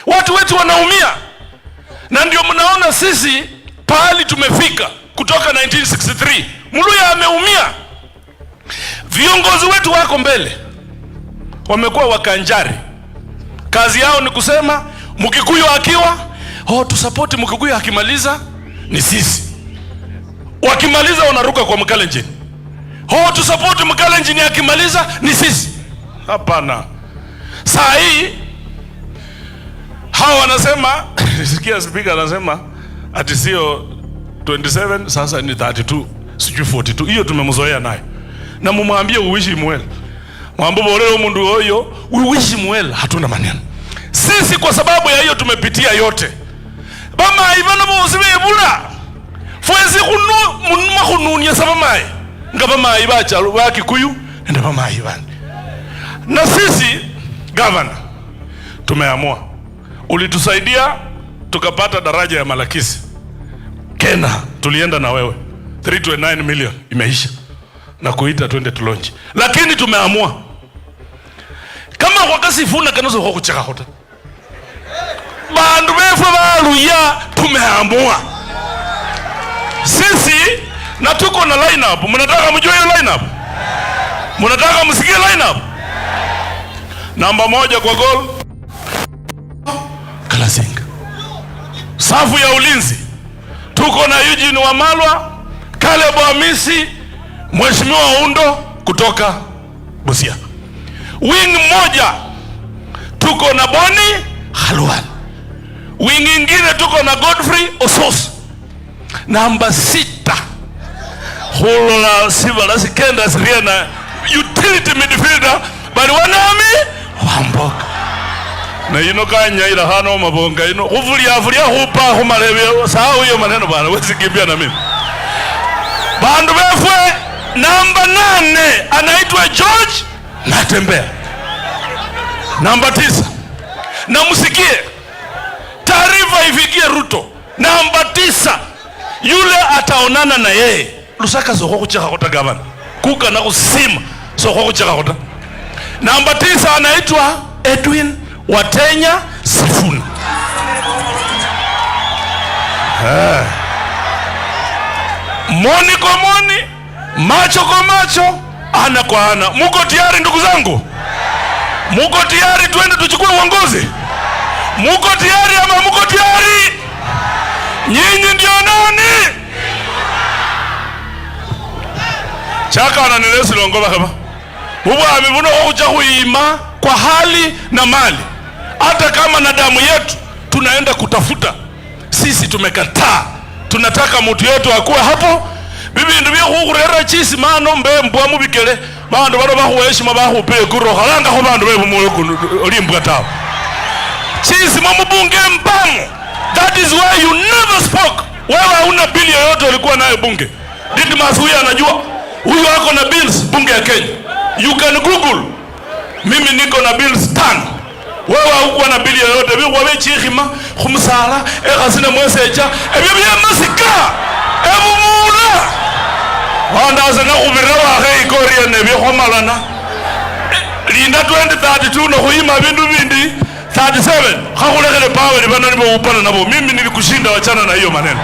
Watu wetu wanaumia, na ndio mnaona sisi pahali tumefika kutoka 1963. Muluya ameumia. Viongozi wetu wako mbele, wamekuwa wakanjari. Kazi yao ni kusema Mkikuyu akiwa tusapoti Mkikuyu, akimaliza ni sisi. Wakimaliza wanaruka kwa Mkalenjin, tusapoti Mkalenjin, akimaliza ni sisi. Hapana. Saa hii hawa wanasema nisikia speaker anasema ati sio 27 sasa ni 32 sijui 42. Hiyo tumemzoea nayo. Na mumwambie uwishi mwela, mwambo leo mundu hoyo uwishi mwela, hatuna maneno sisi. Kwa sababu ya hiyo tumepitia yote. Bama ivana bosibe bula fwezi kununia sabamaye ngaba mai bacha wa Kikuyu ndio bama ivana. Na sisi governor tumeamua, ulitusaidia tukapata daraja ya Malakisi Kena, tulienda na wewe 329 million imeisha na kuita twende tulonji. Lakini tumeamua kama wakasi funa kanozo kwa kucheka hota bandu befu baluya, tumeamua sisi na tuko na line up. Mnataka mjue hiyo line up? Mnataka msikie line up? Namba 1 kwa goal Kalasinga. Safu ya ulinzi tuko na Eugene Wamalwa, Caleb Amisi, Mheshimiwa Undo kutoka Busia. Wing moja tuko na Boni Khalwal. Wing ingine tuko na Godfrey Osos. Namba 6 Holola Sibala Sikenda Siriana, utility midfielder bali wanami Wamboka. Na ino kanyaira hano mabonga ino kuvulia hupa humalebe sawa hiyo maneno bana, wezi kimbia na mimi. Bandu befwe namba 8 anaitwa George Natembea. Namba 9 na musikie taarifa ifikie Ruto, namba 9 yule ataonana na yeye Lusaka soko kucheka kota gavana kuka na kusima soko kucheka kota. Namba 9 anaitwa Edwin Watenya Sifuna. Moni kwa moni, macho kwa macho, ana kwa ana. Muko tayari ndugu zangu? Muko tayari twende tuchukue uongozi? Muko tayari ama muko tayari? Nyinyi ndio nani? Chaka ananelesi longoba kama Huwa amevuno kuja kuima kwa hali na mali. Hata kama na damu yetu tunaenda kutafuta. Sisi tumekataa. Tunataka mtu yetu akuwe hapo. Bibi ndivyo kukurera chisi mano mbe mbwa mubikele. Bandu bado bahuheshima bahupe kuro halanga ho bandu bebu muyo olimbwa tawo. Chisi mamubunge mpamu. That is why you never spoke. Wewe una bili yoyote ulikuwa nayo bunge. Didmas huyu anajua. Huyu wako na bills bunge ya Kenya. You can Google. Mimi niko na bills 5. Wewe huko na bili yoyote bibi wabe chihima khumsala ekhasina mwesecha ebyo masika ebumula wandaza na kubira wa hey korea ne byomalana linda 2032 no kuyima bindu bindi 37 khakulekele power bana nibo upana nabo. Mimi nilikushinda, wachana na hiyo maneno.